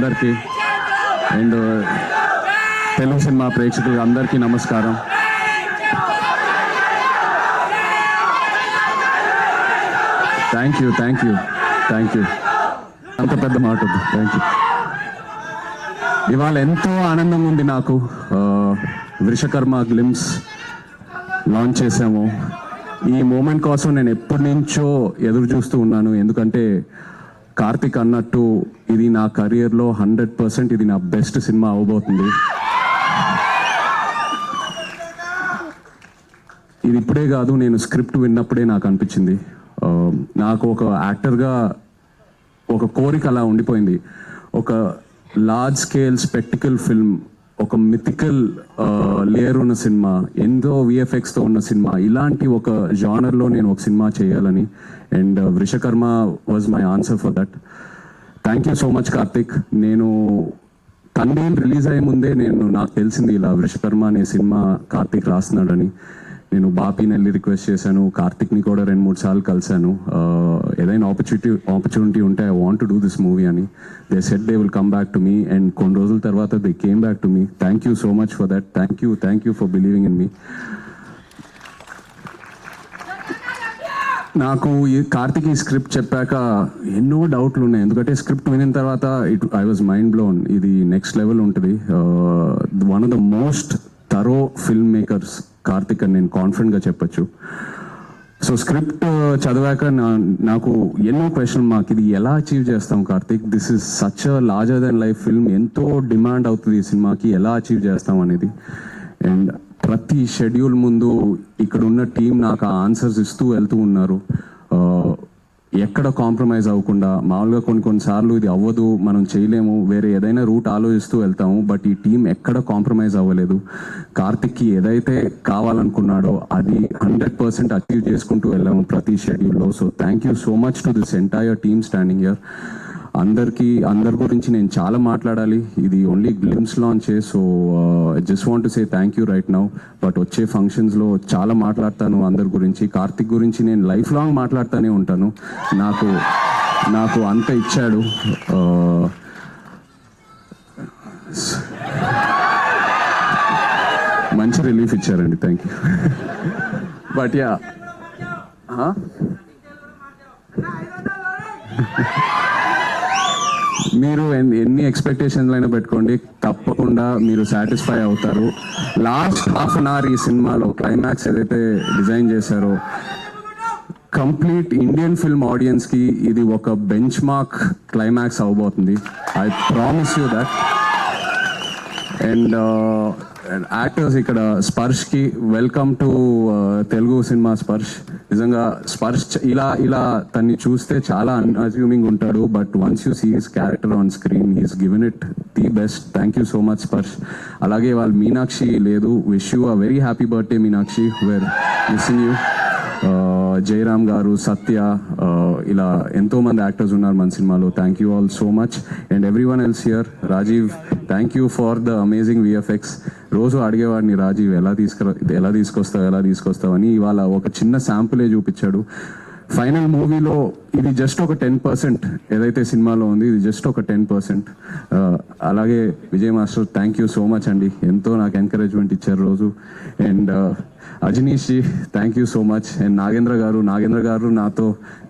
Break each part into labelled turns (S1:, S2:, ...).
S1: అందరికీ and Telugu cinema ప్రేక్షకులు అందరికీ నమస్కారం. థ్యాంక్ యూ అంత పెద్ద మాట వద్దు. Thank you. ఇవాళ ఎంతో ఆనందంగా ఉంది నాకు. వృషకర్మ గ్లిమ్స్ లాంచ్ చేసాము. ఈ మూమెంట్ కోసం నేను ఎప్పటి నుంచో ఎదురు చూస్తూ ఉన్నాను. ఎందుకంటే కార్తిక్ అన్నట్టు ఇది నా కెరియర్లో 100% ఇది నా బెస్ట్ సినిమా అవబోతుంది. ఇది ఇప్పుడే కాదు, నేను స్క్రిప్ట్ విన్నప్పుడే నాకు అనిపించింది. నాకు ఒక యాక్టర్గా ఒక కోరిక అలా ఉండిపోయింది. ఒక లార్జ్ స్కేల్ స్పెక్టికల్ ఫిల్మ్, ఒక మిథికల్ లేయర్ ఉన్న సినిమా, ఎంతో విఎఫ్ఎక్స్తో ఉన్న సినిమా, ఇలాంటి ఒక జానర్లో నేను ఒక సినిమా చేయాలని. And Vrushakarma was my answer for that. Thank you so much Karthik. నేను తండ్రి రిలీజ్ అయ్యే ముందే నాకు తెలిసింది ఇలా వృషకర్మ అనే సినిమా కార్తిక్ రాస్తున్నాడని. నేను బాపీని వెళ్ళి రిక్వెస్ట్ చేశాను, కార్తిక్ని కూడా 2-3 సార్లు కలిశాను. ఏదైనా ఆపర్చునిటీ ఉంటే I want to do this movie అని. They said they will come back to me అండ్ కొన్ని రోజుల తర్వాత they came back to me. Thank you so much for that. Thank you for believing in me. నాకు ఈ కార్తిక్ ఈ script చెప్పాక ఎన్నో డౌట్లు ఉన్నాయి. ఎందుకంటే స్క్రిప్ట్ వినిన తర్వాత ఐ వాజ్ మైండ్ బ్లోన్. ఇది నెక్స్ట్ లెవెల్ ఉంటుంది. One of the most thorough film makers Karthik అని నేను కాన్ఫిడెంట్గా చెప్పచ్చు. సో స్క్రిప్ట్ చదివాక నాకు ఎన్నో క్వశ్చన్ మార్క్. ఇది ఎలా అచీవ్ చేస్తాం Karthik? This is such a larger than life film. ఎంతో డిమాండ్ అవుతుంది ఈ సినిమాకి, ఎలా అచీవ్ చేస్తాం అనేది. అండ్ ప్రతి షెడ్యూల్ ముందు ఇక్కడ ఉన్న టీం నాకు ఆన్సర్స్ ఇస్తూ వెళ్తూ ఉన్నారు. ఎక్కడ కాంప్రమైజ్ అవ్వకుండా. మామూలుగా కొన్నిసార్లు ఇది అవ్వదు, మనం చేయలేము, వేరే ఏదైనా రూట్ ఆలోచిస్తూ వెళ్తాము. బట్ ఈ టీం ఎక్కడ కాంప్రమైజ్ అవ్వలేదు. కార్తిక్కి ఏదైతే కావాలనుకున్నాడో అది 100% అచీవ్ చేసుకుంటూ వెళ్ళాము ప్రతి షెడ్యూల్లో. So thank you so much to this entire team standing here. అందరి గురించి నేను చాలా మాట్లాడాలి. ఇది ఓన్లీ గ్లిమ్స్ లాంచే. So just want to say thank you right now. But వచ్చే ఫంక్షన్స్లో చాలా మాట్లాడతాను అందరి గురించి. కార్తిక్ గురించి నేను లైఫ్ లాంగ్ మాట్లాడుతూనే ఉంటాను. నాకు అంత ఇచ్చాడు. మంచి రిలీఫ్ ఇచ్చారండి. Thank you. బట్ యా, మీరు ఎన్ని ఎక్స్పెక్టేషన్లు అయినా పెట్టుకోండి, తప్పకుండా మీరు సాటిస్ఫై అవుతారు. లాస్ట్ హాఫ్ అన్ అవర్ ఈ సినిమాలో క్లైమాక్స్ ఏదైతే డిజైన్ చేశారో, కంప్లీట్ ఇండియన్ ఫిల్మ్ ఆడియన్స్కి ఇది ఒక బెంచ్ మార్క్ క్లైమాక్స్ అవబోతుంది. I promise you that. And actors ఇక్కడ స్పర్శ్కి వెల్కమ్ టు తెలుగు సినిమా. నిజంగా స్పర్శ్ ఇలా తన్ని చూస్తే చాలా అన్అజ్యూమింగ్ ఉంటాడు. But once you see his character on screen, he's given it the best. Thank you so much Sparsh. అలాగే వాళ్ళు మీనాక్షి లేదు, wish you a very happy birthday Meenakshi. We're missing you. Jayaram garu, Satya, ఇలా ఎంతోమంది యాక్టర్స్ ఉన్నారు మన సినిమాలో. Thank you all so much. And everyone else here. Rajeev, thank you for the amazing VFX. రోజు అడిగేవాడిని, రాజీవ్ ఎలా తీసుకొస్తావు అని. ఇవాళ ఒక చిన్న శాంపులే చూపించాడు. ఫైనల్ మూవీలో ఇది జస్ట్ ఒక 10%, ఏదైతే సినిమాలో ఉంది ఇది జస్ట్ ఒక 10%. అలాగే Vijay master, thank you so much అండి. ఎంతో నాకు ఎంకరేజ్మెంట్ ఇచ్చారు రోజు. And Ajaneesh ji, thank you so much. And Nagendra గారు నాతో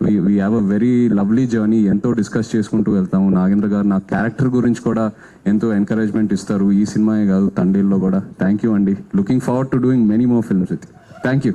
S1: we have a very lovely journey. ఎంతో డిస్కస్ చేసుకుంటూ వెళ్తాము. నాగేంద్ర గారు నా క్యారెక్టర్ గురించి కూడా ఎంతో ఎంకరేజ్మెంట్ ఇస్తారు. ఈ సినిమాయే కాదు, తండ్రిలో కూడా. థ్యాంక్ యూ అండి. Looking forward to doing many more films with. Thank you.